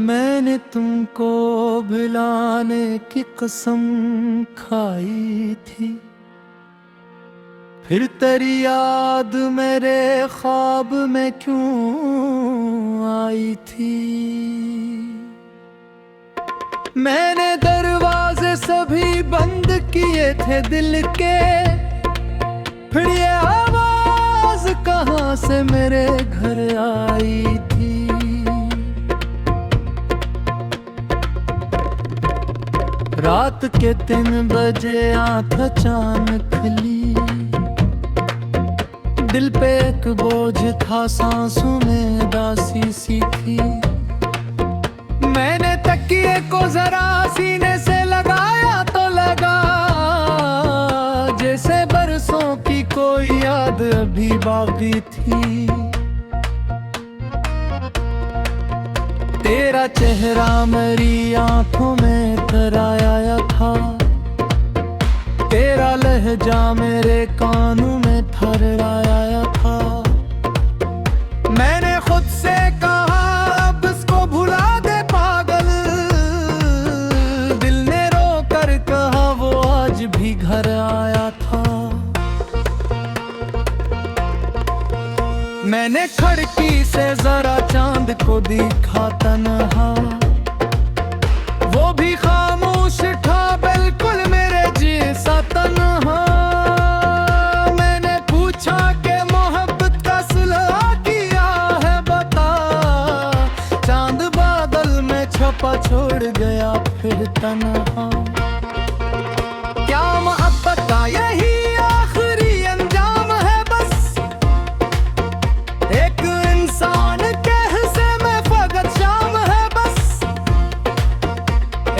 मैंने तुमको भुलाने की कसम खाई थी, फिर तेरी याद मेरे ख्वाब में क्यों आई थी। मैंने दरवाजे सभी बंद किए थे दिल के, फिर ये आवाज कहाँ से मेरे घर आई थी। रात के 3 बजे आँख अचानक खुली, दिल पे एक बोझ था, सांसों में उदासी सी थी। मैंने तकिए को जरा सीने से लगाया तो लगा जैसे बरसों की कोई याद अभी बाकी थी। तेरा चेहरा मेरी आंखों में तराया था, तेरा लहजा मेरे कानों में थर्राया था। मैंने खुद से कहा अब इसको भुला दे पागल, दिल ने रो कर कहा वो आज भी घर आया था। मैंने खिड़की से जरा चांद को देखा तन्हा, वो भी खामोश था बिल्कुल मेरे जैसा तन्हा। मैंने पूछा कि मोहब्बत का सुलह किया है बता, चांद बादल में छपा छोड़ गया फिर तन्हा। क्या मोहब्बत का यही आखिरी अंजाम है, बस एक इंसान के हिस्से में फकत शाम है। बस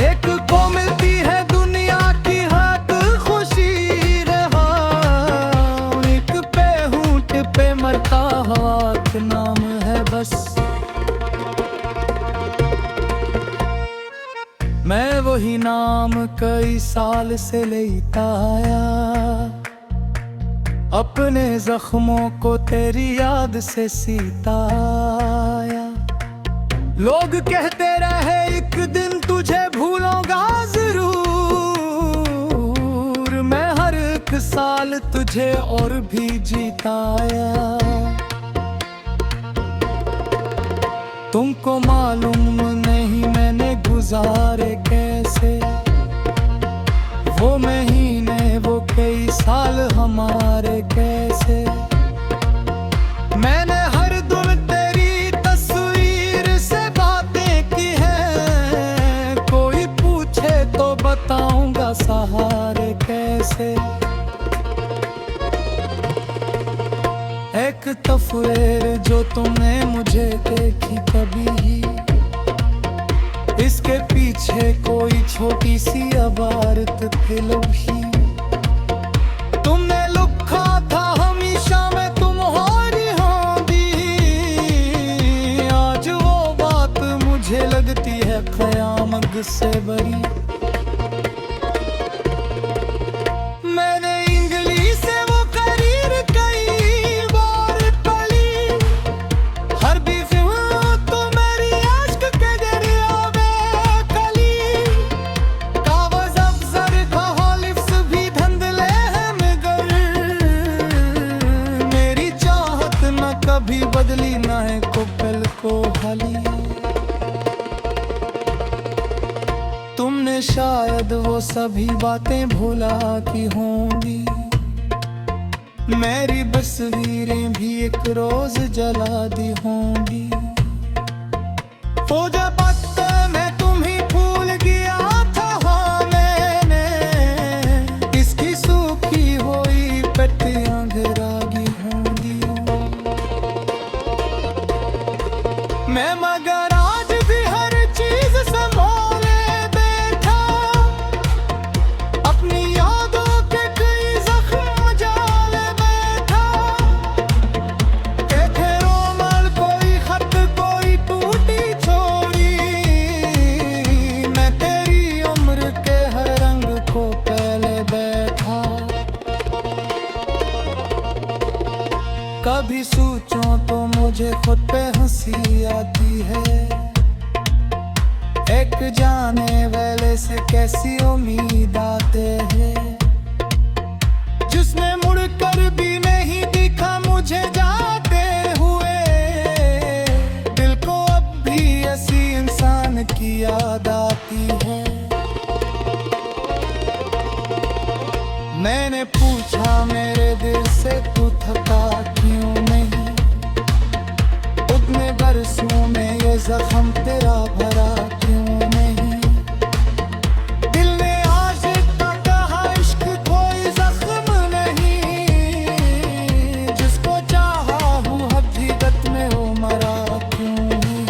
एक को मिलती है दुनिया की हक खुशी रहा, एक पे हूट पे मरता हक नाम है बस। मैं वही नाम कई साल से लेता आया, अपने जख्मों को तेरी याद से सीता आया। लोग कहते रहे एक दिन तुझे भूलूंगा जरूर, मैं हर एक साल तुझे और भी जीता आया। तुमको मालूम नहीं मैंने गुजारे कैसे वो महीने, वो कई साल हमारे कैसे। मैंने हर दिन तेरी तस्वीर से बातें की हैं, कोई पूछे तो बताऊंगा सहारे कैसे। एक तस्वीर जो तुमने मुझे देखी कभी, इसके पीछे कोई छोटी सी अबारत थी लुभी। तुमने लिखा था हमेशा मैं तुम्हारी होंगी, आज वो बात मुझे लगती है क़यामत से बड़ी। मैंने इंग्लिश से वो करीर कई बार पढ़ी, हर भी फिल्म तो मेरी आश्क के दरिया में कली। कागज अफजर का हॉलिफ्स भी धंधले हैं मगर, मेरी चाहत न कभी बदली न है कोपल को हाली। तुमने शायद वो सभी बातें भुला की होंगी, मेरी तस्वीरें भी एक रोज जला दी होंगी। फौजा पत्ते में तुम ही भूल गया था, हाँ मैंने इसकी सूखी हुई पत्तियां गिरागी होंगी। मैं मगर आज भी हर चीज संभाले बैठा, अपनी यादों के कई जख्म जाले बैठा। एक रोमल कोई खत कोई टूटी कभी सोचूं तो मुझे खुद पे हंसी आती है। एक जाने वाले से कैसी उम्मीद आते हैं, जिसने मुड़कर भी नहीं दिखा मुझे जाते हुए। दिल को अब भी ऐसी इंसान की याद आती है। मैंने पूछा मेरे दिल से, तू थका क्यों नहीं? उतने बरसों में ये जख्म तेरा भरा क्यों नहीं? दिल ने आज तक कहा इश्क कोई जख्म नहीं, जिसको चाहा हूँ हकीकत में वो मरा क्यों नहीं?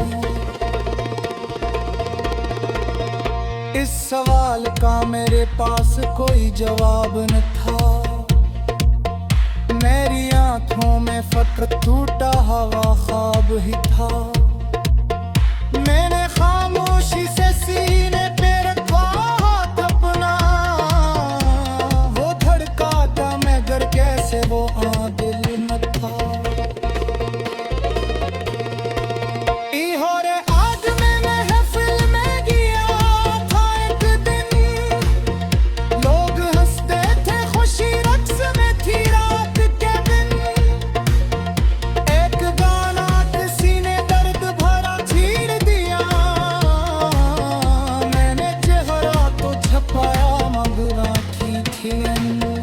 इस सवाल का मेरे पास कोई जवाब न था। मेरी आंखों में फकत टूटा हवा ख्वाब ही था। मैंने खामोशी से सीने पे रखा हाथ अपना, वो धड़का था मगर कैसे वो दिल न था। इहोरे आज मैं महफिल में गया था एक दिन, लोग हंसते थे खुशी रक्स में थी रात के दिन। एक गाना किसी ने दर्द भरा छीन दिया, मैंने चेहरा तो छपाया मगर आँखें थी अंधी।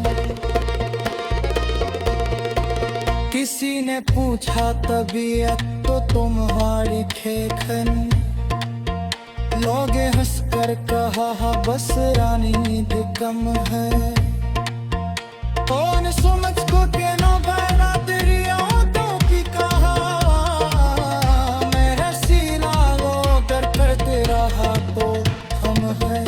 किसी ने पूछा तबीयत तो तुम्हारी खेखन, लोगे हंसकर कहा बस रानी नींद कम है। कौन समझ को के नो बहना तेरी आंखों की कहा, मेरा सीना वो कर तेरा हाथों हम है।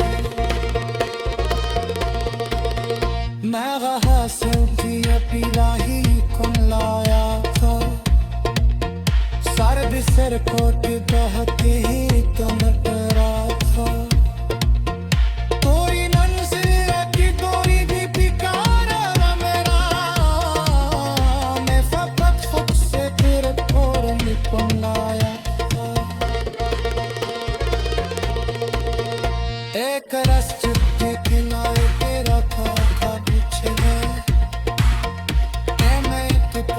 मैं रहा सिलती पीला ही कुन लाया था, सर्द सिर को बहती ही कमर डरा था। कोई मंजिल की डोरी भी पिकारा न मेरा, मैं फकत खुद से फिर फौरन कुन लाया था। एक रस चुपके किनारे तेरा था पीछे है। मैं एक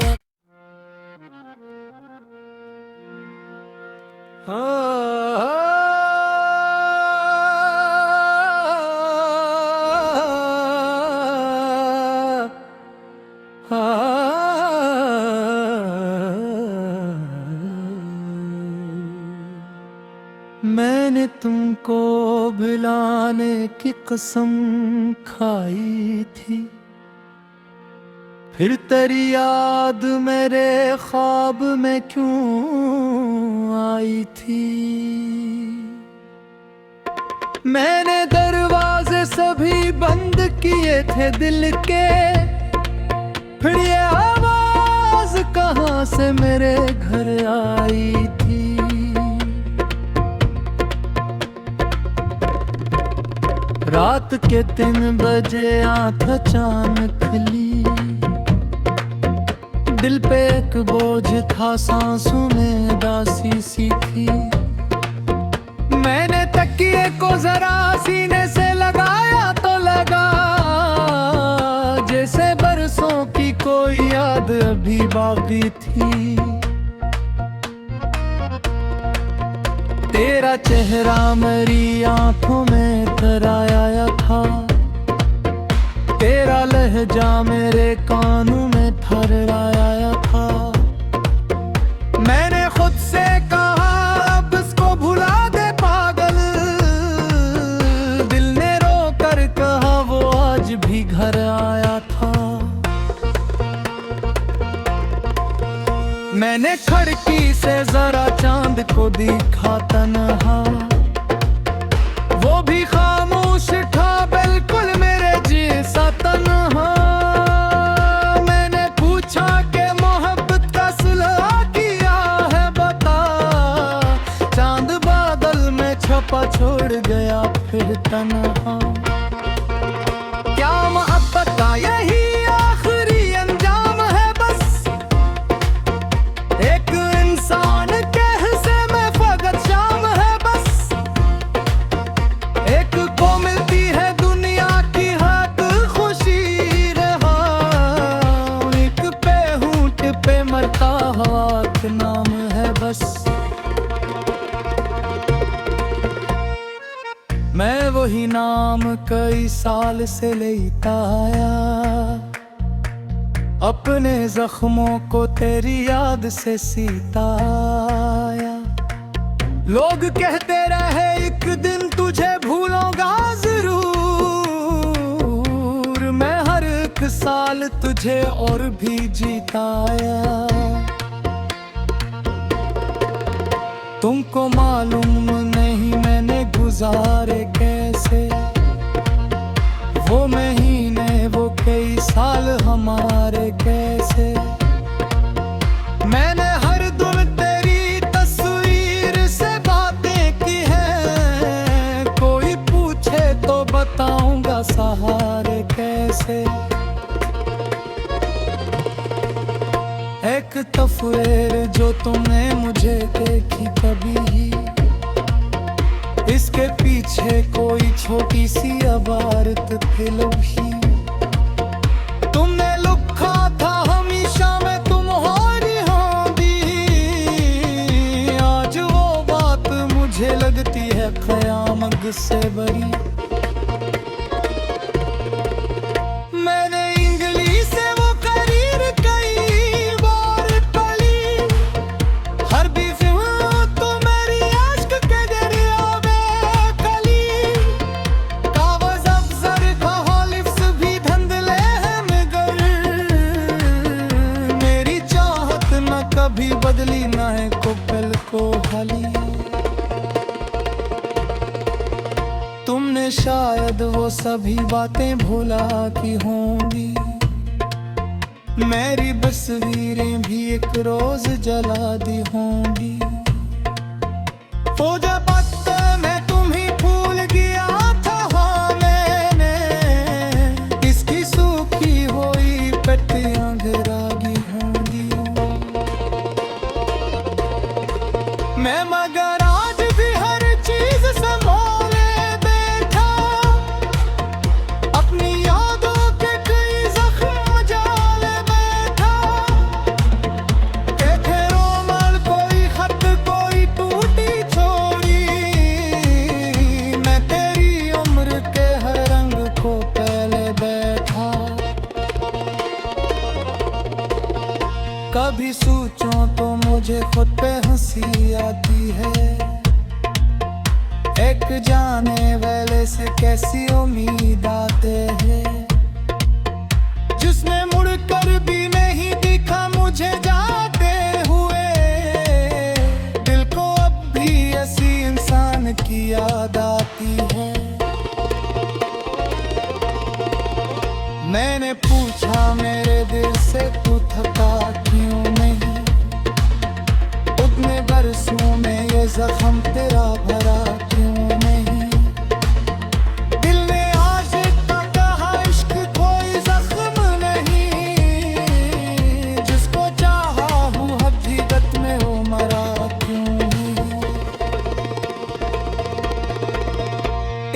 मैंने तुमको भुलाने की कसम खाई थी, फिर तेरी याद मेरे ख्वाब में क्यों आई थी? मैंने दरवाजे सभी बंद किए थे दिल के, फिर ये आवाज कहाँ से मेरे घर आई थी? रात के 3 बजे आंख अचानक खुली, दिल पे एक बोझ था, सांसों में दासी सी थी। मैंने तकिए को जरा सीने से लगाया तो लगा, जैसे बरसों की कोई याद अभी बाकी थी। तेरा चेहरा मेरी आंखों में तराया था, तेरा लहजा मेरे कानों में ठहराया था। मैंने खुद से कहा अब इसको भुला दे पागल, दिल ने रो कर कहा वो आज भी घर आया था। मैंने खिड़की से जरा चांद को देखा तन्हा, वो भी खामोश था बिल्कुल मेरे जैसा तन्हा। मैंने पूछा कि मोहब्बत का सुलह किया है बता, चांद बादल में छपा छोड़ गया फिर तन्हा। क्या मोहब्बत का यही आखिरी अंजाम है? बस साल से लेता आया, अपने जख्मों को तेरी याद से सीता आया। लोग कहते रहे एक दिन तुझे भूलूंगा जरूर, मैं हर एक साल तुझे और भी जीता आया। तुमको मालूम नहीं मैंने गुजारे कैसे वो महीने, वो कई साल हमारे कैसे। मैंने हर दिन तेरी तस्वीर से बातें की हैं, कोई पूछे तो बताऊंगा सहारे कैसे। एक तस्वीर जो तुमने मुझे देखी कभी, इसके पीछे कोई छोटी सी अबारत थी लुभी। तुमने लिखा था हमेशा मैं तुम्हारी होंगी, आज वो बात मुझे लगती है क़यामत से बड़ी। मैंने इंग्लिश से वो करीर कई बार पढ़ी, हर भी तो मेरी आश्क के दरिया में खली। कागज अफसर का लिप्स भी धंधले हैं मगर, मेरी चाहत न कभी बदली ना है कोपल को हाली। तुमने शायद वो सभी बातें भुला की होंगी, मेरी तस्वीरें भी एक रोज जला दी होंगी। वो जब वक्त में तुम्ही भूल गया था, हाँ मैंने इसकी सूखी हुई पत्तियां गिरागी होंगी। मैं मगर आज भी हर चीज संभाले बैठा, अपनी यादों के कई जख्म जाले बैठा। देखे रोमाल कोई खत कोई टूटी छोड़ी, मैं तेरी उम्र के हर रंग को पहले बैठा। कभी सोचूं तो मुझे खुद पे हंसी आती है, एक जाने वाले से कैसी उम्मीद आते हैं, जिसने मुड़कर भी नहीं दिखा मुझे जाते हुए। दिल को अब भी ऐसी इंसान की याद आती है। मैंने पूछा मेरे दिल से तू थका क्यों नहीं, उतने बरसों में ये जख्म तेरा भरा क्यों नहीं। दिल ने आशिक का कहा इश्क कोई जख्म नहीं, जिसको चाहा हूँ हकीकत में वो मरा क्यों नहीं।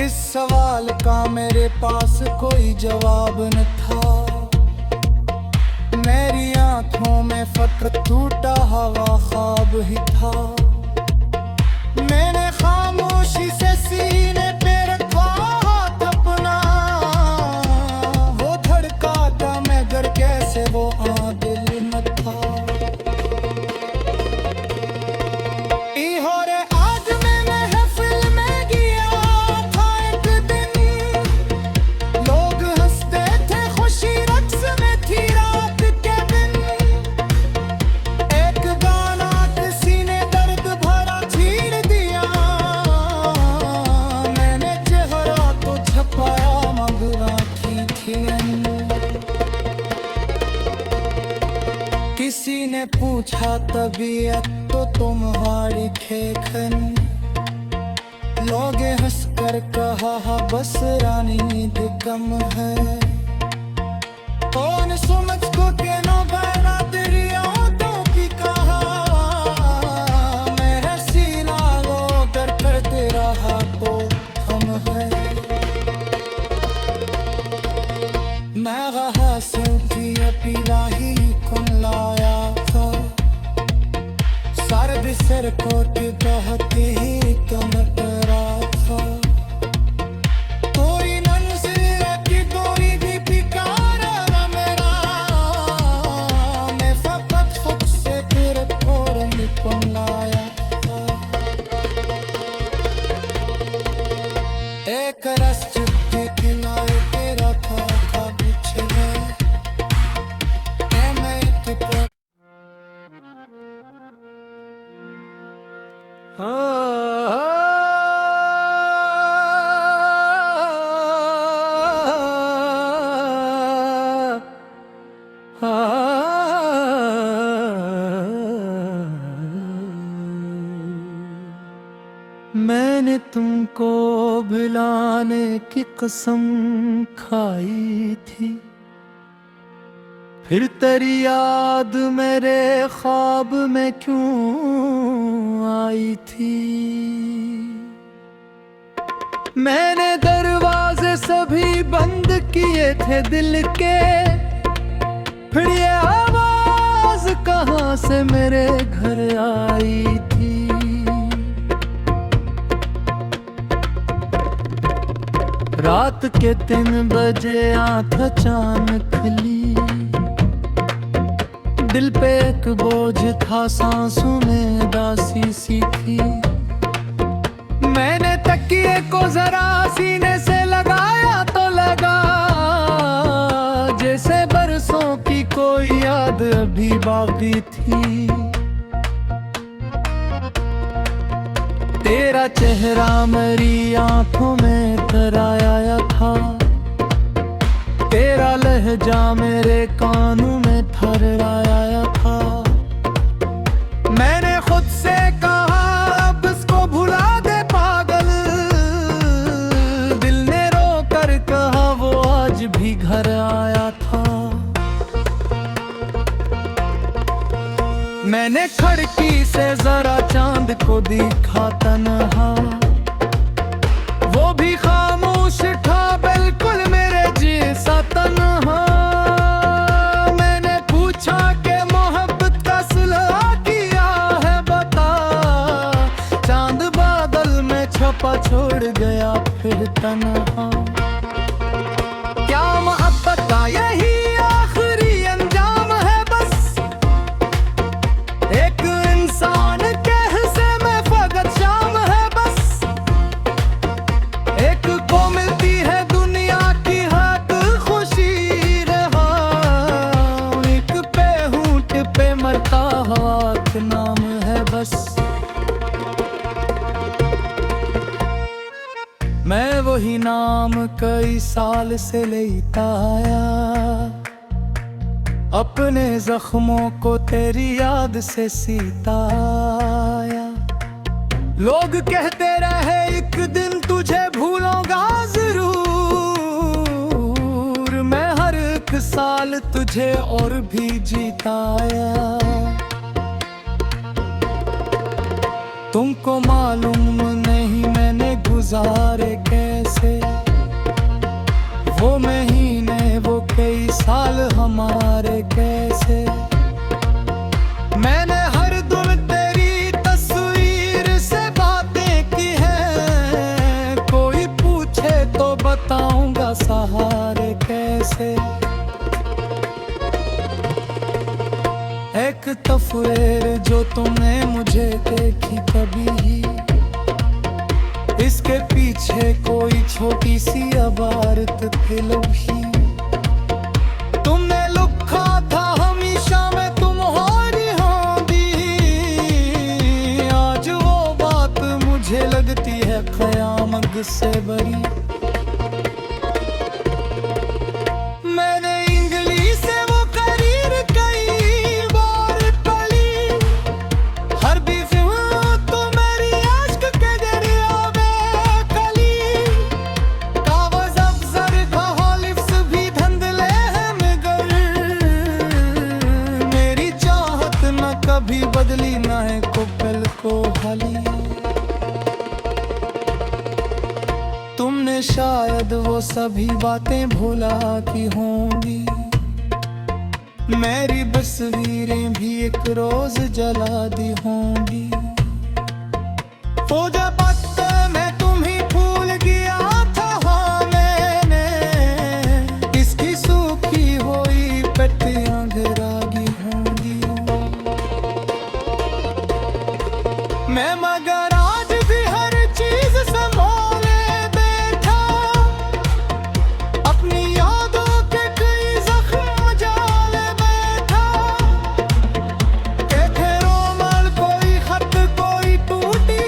इस सवाल का मेरे पास कोई जवाब न था, मेरी आंखों में फक्र टूटा हवा ख्वाब ही था। मैंने खामोशी से सीने पे रखा हाथ अपना, वो धड़का था मगर कैसे वो दिल न था। इहोरे आज मैं महफिल में गया था एक दिन, लोग हंसते थे खुशी रक्स में थी रात के दिन। एक गाना किसी ने दर्द भरा छीन दिया, मैंने चेहरा तो छपाया मगर आँखें थी अंधी। किसी ने पूछा तबीयत तो तुम्हारी खेखन, लोगे हंसकर कहा बस रानी नींद कम है। कौन समझ को के नो बना तेरी आंखों की कहा, मैं हंसी लागो कर करते रहा तो हम है। मैं रहा सुनती अपीला ही कुन लाया था, सर्द सिर कोट बहती ही कमर था। कोई नन्हे मैंने तुमको भुलाने की कसम खाई थी, फिर तेरी याद मेरे ख्वाब में क्यों आई थी। मैंने दरवाजे सभी बंद किए थे दिल के, फिर ये आवाज कहाँ से मेरे घर आई थी। रात के 3 बजे आँख अचानक खुली, दिल पे एक बोझ था, सांसों में दासी सी थी। मैंने तकिए को जरा सीने से लगाया तो लगा जैसे बरसों की कोई याद अभी बाकी थी। तेरा चेहरा मेरी आंखों में तराया था, तेरा लहजा मेरे कानों में थर्राया था। मैंने खुद से कहा अब इसको भुला दे पागल, दिल ने रो कर कहा वो आज भी घर आया था। मैंने खिड़की से जरा चांद को देखा तन्हा, वो भी खामोश था बिल्कुल मेरे जैसा तन्हा। मैंने पूछा कि मोहब्बत का सुलह किया है बता, चांद बादल में छपा छोड़ गया फिर तन्हा। क्या मोहब्बत का यही आखिरी अंजाम है, बस एक इंसान के हिस्से में फकत शाम है। बस एक को मिलती है दुनिया की हक खुशी रहा, एक पे हूट पे मरता हवा का नाम है बस। मैं वही नाम कई साल से लेता आया, अपने जख्मों को तेरी याद से सीता आया। लोग कहते रहे एक दिन तुझे भूलूंगा जरूर, मैं हर एक साल तुझे और भी जीता आया। तुमको मालूम नहीं मैंने गुजारे कैसे वो महीने, वो कई साल हमारे कैसे। मैंने हर दिन तेरी तस्वीर से बातें की हैं, कोई पूछे तो बताऊंगा सहारे कैसे। एक तस्वीर जो तुमने मुझे देखी कभी, इसके पीछे कोई छोटी सी अबारत थी लुभी। तुमने लिखा था हमेशा मैं तुम्हारी होंगी, आज वो बात मुझे लगती है क़यामत से बड़ी। मैंने इंग्लिश से वो करीर कई बार पढ़ी, हर भी तो मेरी आश्क के दरिया में कली। कागज अफजर का लिफ्स भी धंधले हैं मगर, मेरी चाहत न कभी बदली न है कोपल को हाली। तुमने शायद वो सभी बातें भुला की होंगी, मेरी तस्वीरें भी एक रोज जला दी होंगी। फौजा पत्ते में तुम ही भूल गया था, हाँ मैंने इसकी सूखी हुई पत्तियां गिरागी होंगी। मैं मगर आज भी हर चीज संभाले बैठा, अपनी यादों के कई जख्म जाले बैठा। के थे रोमल कोई खत कोई टूटी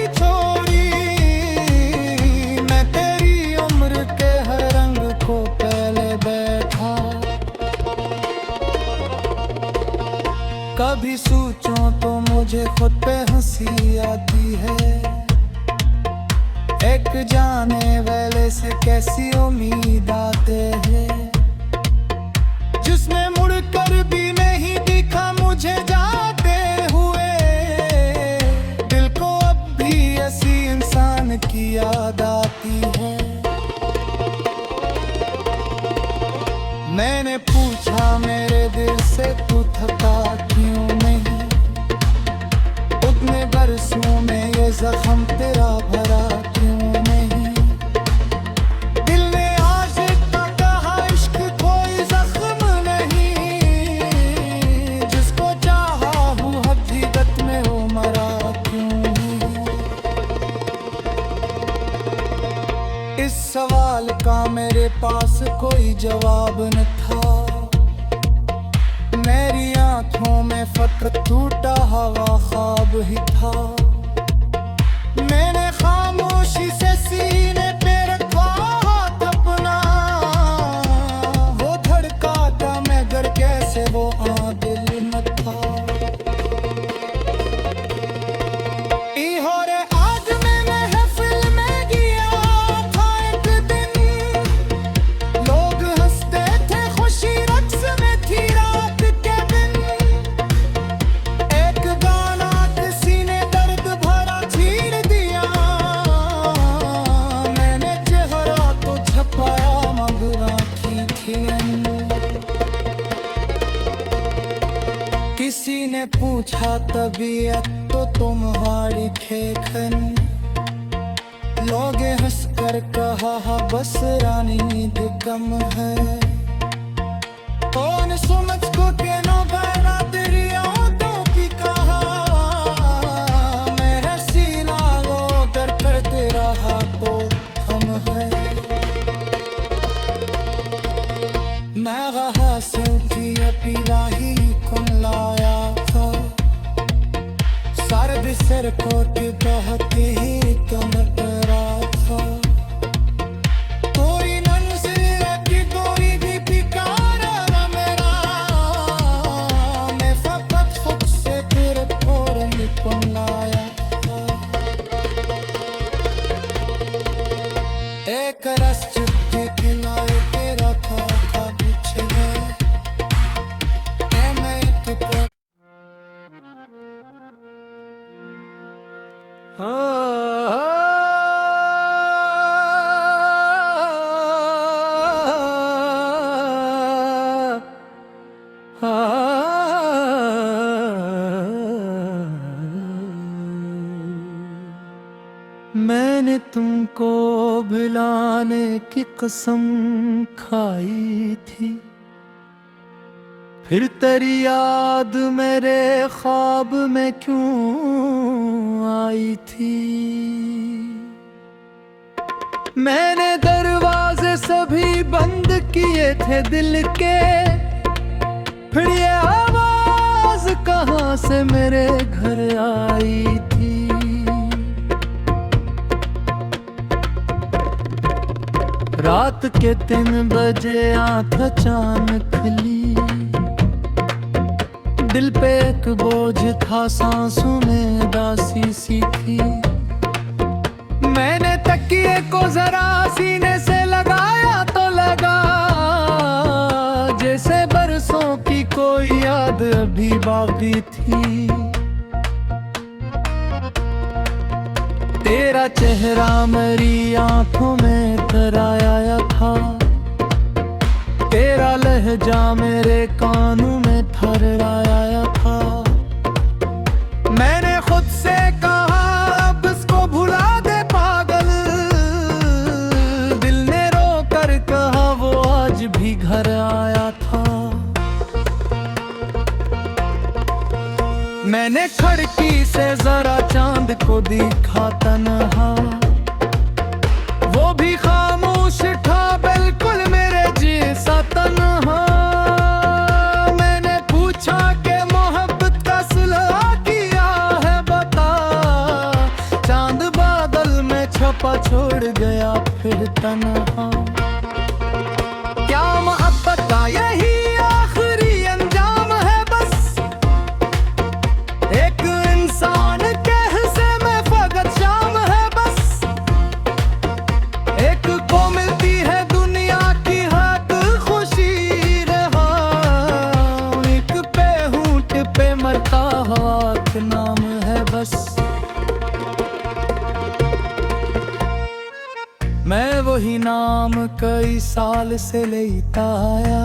भी सोचूं तो मुझे खुद पे हंसी आती है। एक जाने वाले से कैसी उम्मीद आते हैं, जिसने मुड़कर भी नहीं दिखा मुझे जाते हुए। दिल को अब भी ऐसी इंसान की याद आती है। मैंने पूछा मेरे दिल से, तू थका क्यों नहीं? उतने बरसों में ये जख्म तेरा भरा क्यों नहीं? दिल ने आशिक का कहा इश्क कोई जख्म नहीं, जिसको चाहा हूँ हकीकत में वो मरा क्यों नहीं? इस सवाल का मेरे पास कोई जवाब न था। मेरी आंखों में फक्त टूटा हवा ख्वाब ही था। मैंने खामोशी से सीने पे रखा हाथ अपना, वो धड़का था मगर कैसे वो दिल न था। इहोरे आज मैं महफिल में गया था एक दिन, लोग हंसते थे खुशी रक्स में थी रात के दिन। एक गाना किसी ने दर्द भरा छीन दिया, मैंने चेहरा तो छपाया मगर आँखें थी अंधी। किसी ने पूछा तबीयत तो तुम्हारी खेखन, लोग हंस कर कहा बस रानी नींद कम है। कौन समझ को के नो बरादरियों तो की कहा, मैं हंसी लागो कर करते रहा तो हम है। मैं हासिल की अपीराही कुन लाया था, सर्द सिर को कहते ही तुम डरा था। कोई नंज़िल की कोई भी पिकारा न मेरा, मैं फकत खुद से फिर फौरन कुन लाया था। एक रस चुपके किनारे तेरा था पीछे है। मैं एक मैंने तुमको भुलाने की कसम खाई थी, फिर तेरी याद मेरे ख्वाब में क्यों आई थी? मैंने दरवाजे सभी बंद किए थे दिल के, फिर ये आवाज कहाँ से मेरे घर आई थी? रात के 3 बजे आँख अचानक खुली, दिल पे एक बोझ था सांसों में दासी सी थी। मैंने तकिए को जरा सीने से लगाया तो लगा, जैसे बरसों की कोई याद अभी बाकी थी। तेरा चेहरा मेरी आंखों में तराया था, तेरा लहजा मेरे कानों में थर्राया था। मैंने खुद से कहा अब इसको भुला दे पागल, दिल ने रो कर कहा वो आज भी घर आया था। मैंने खिड़की से जरा चांद को देखा तन्हा, वो भी खामोश था बिल्कुल मेरे जैसा तन्हा। मैंने पूछा कि मोहब्बत का सुलह किया है बता, चांद बादल में छपा छोड़ गया फिर तन्हा। क्या मोहब्बत का यही आखिरी अंजाम है? बस कई साल से लेता आया,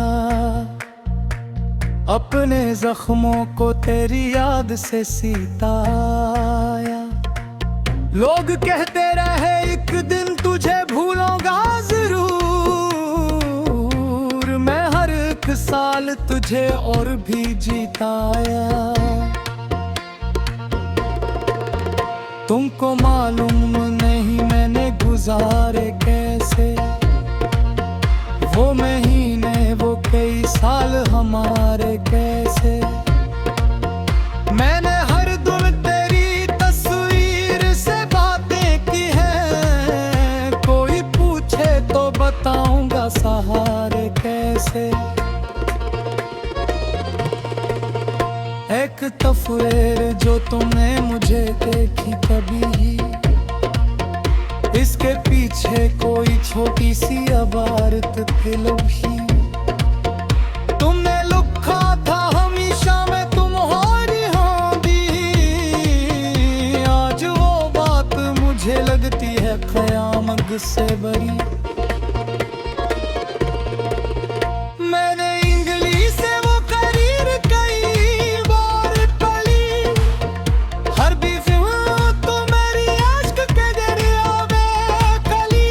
अपने जख्मों को तेरी याद से सीता आया। लोग कहते रहे एक दिन तुझे भूलूंगा जरूर, मैं हर एक साल तुझे और भी जीता आया। तुमको मालूम नहीं मैंने गुजारे कैसे वो महीने, वो कई साल हमारे कैसे। मैंने हर दिन तेरी तस्वीर से बातें की हैं, कोई पूछे तो बताऊंगा सहारे कैसे। एक तस्वीर जो तुमने मुझे देखी कभी, इसके पीछे कोई छोटी सी अबारत थी लम्ही। तुमने लिखा था हमेशा मैं तुम्हारी होंगी, आज वो बात मुझे लगती है क़यामत से बड़ी। मैंने इंग्लिश से वो करीर कई बार पढ़ी, हर भी तो मेरी आश्क के दरिया में कली।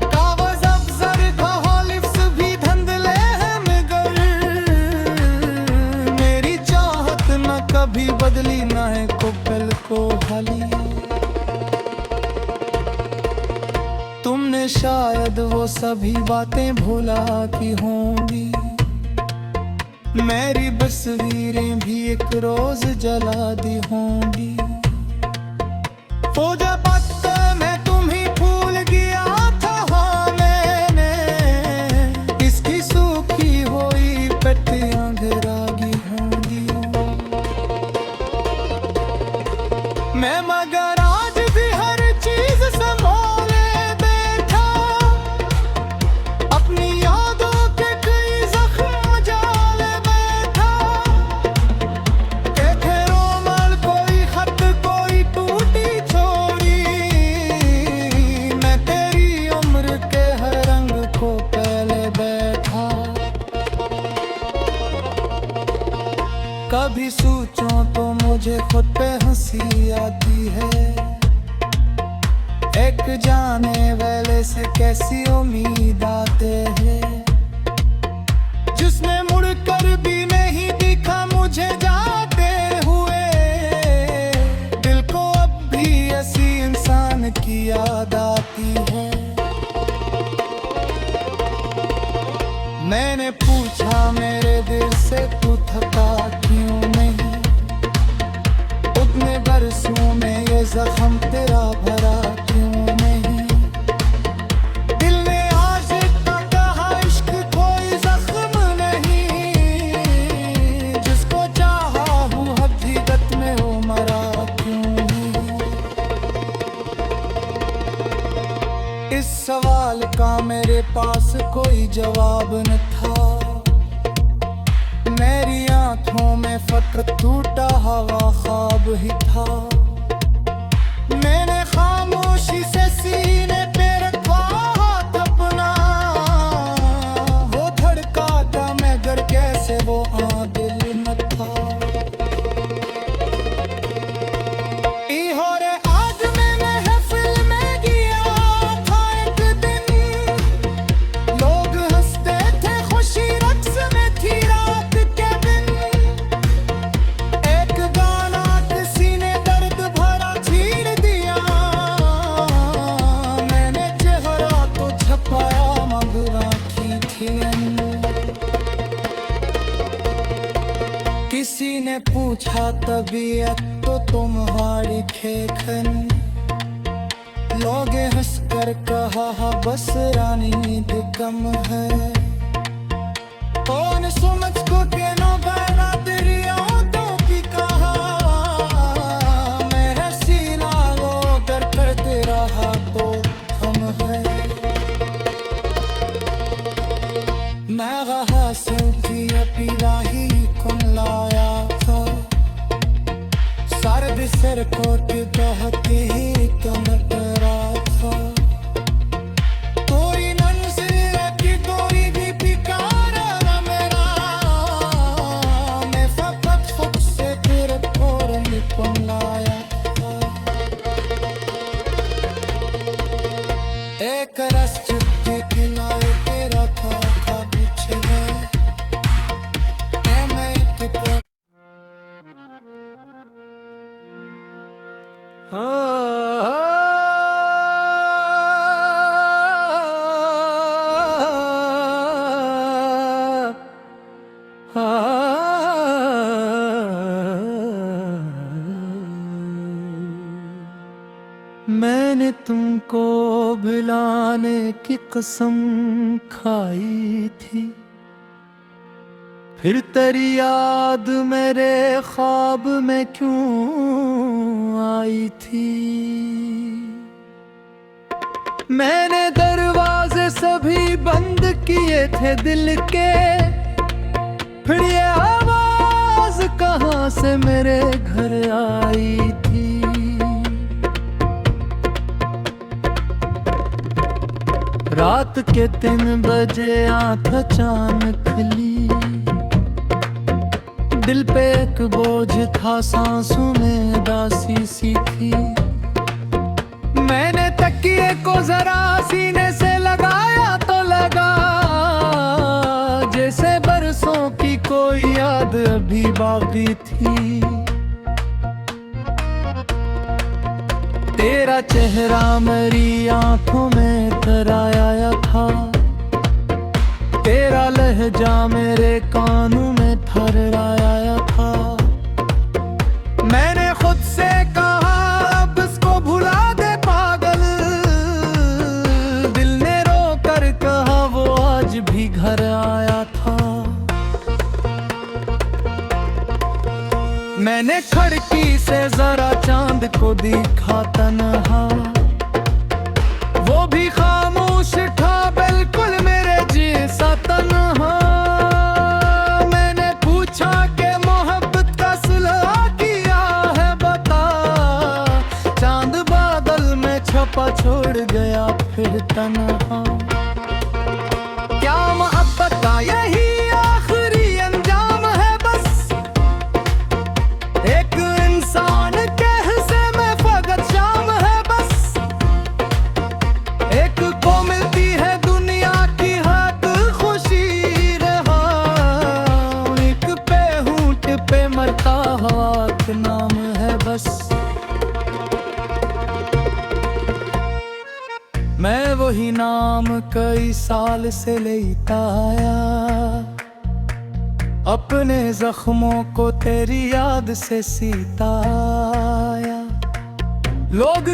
कागज अफसर का लिप्स भी धंधले हैं मगर मेरी चाहत न कभी बदली, न है कोपल को हाली। तुमने शायद वो सभी बातें भुला की होंगी, मेरी तस्वीरें भी एक रोज जला दी होंगी। वो जब वक्त में तुम्ही भूल गया था, हाँ मैंने इसकी सूखी हुई पत्तियां गिरागी होंगी। मैं मगर आज भी हर चीज संभाले बैठा, अपनी यादों के कई जख्म जाले बैठा। देखे रोमल कोई खत कोई टूटी छोड़ी, मैं तेरी उम्र के हर रंग को पहले बैठा। कभी सोचूं तो मुझे खुद पे हंसी आती है, एक जाने वाले से कैसी उम्मीद आते हैं, जिसने मुड़कर भी नहीं दिखा मुझे जाते हुए। दिल को अब भी ऐसी इंसान की याद आती है। मैंने पूछा मेरे दिल से तू थका क्यों नहीं, उतने बरसों में ये जख्म तेरा भरा क्यों नहीं। दिल ने आज इतना कहा इश्क कोई जख्म नहीं, जिसको चाहा हूँ हकीकत में वो मरा क्यों नहीं। इस सवाल का मेरे पास कोई जवाब न था, मेरी आंखों में फकत टूटा हवा ख्वाब ही था। मैंने खामोशी से सीने पे रखा हाथ अपना, वो धड़का था मगर कैसे वो दिल न था। इहोरे आज मैं महफिल में गया था एक दिन, लोग हंसते थे खुशी रक्स में थी रात के दिन। एक गाना किसी ने दर्द भरा छीन दिया, मैंने चेहरा तो छपाया मगर आँखें थी अंधी। किसी ने पूछा तबीयत तो तुम्हारी खेखन, लोग हंसकर कहा बस रानी कम है। कौन समझ को के नो बना तेरी आंखों की कहा, मेरा सीना वो कर करते रहा तो हम है। मैं रहा सऊदी अपनी कुन लाया था, सर्द सिर कोट बहती ही कमर था। कोई नन मैंने तुमको भुलाने की कसम खाई थी, फिर तेरी याद मेरे ख्वाब में क्यों आई थी। मैंने दरवाजे सभी बंद किए थे दिल के, फिर ये आवाज कहाँ से मेरे घर आई थी। रात के 3 बजे आँख अचानक खुली, दिल पे एक बोझ था, सांसों में दासी सी थी। मैंने तकिए को जरा सीने से लगाया तो लगा जैसे बरसों की कोई याद अभी बाकी थी। तेरा चेहरा मेरी आंखों में तराया था, तेरा लहजा मेरे कानों में थर्राया था। मैंने खुद से कहा अब इसको भुला दे पागल, दिल ने रो कर कहा वो आज भी घर आया था। मैंने खिड़की से जरा चांद को देखा तन्हा, वो भी खामोश था बिल्कुल मेरे जैसा तन्हा। मैंने पूछा कि मोहब्बत का सुलह किया है बता, चांद बादल में छपा छोड़ गया फिर तन्हा। क्या मोहब्बत का यही आखिरी अंजाम है बस, एक इंसान के हिस्से में फकत शाम है बस। एक को मिलती है दुनिया की हक खुशी रहा, एक पे हूट पे मरता हक नाम है बस। मैं वही नाम कई साल से लेता आया, अपने जख्मों को तेरी याद से सीता आया। लोग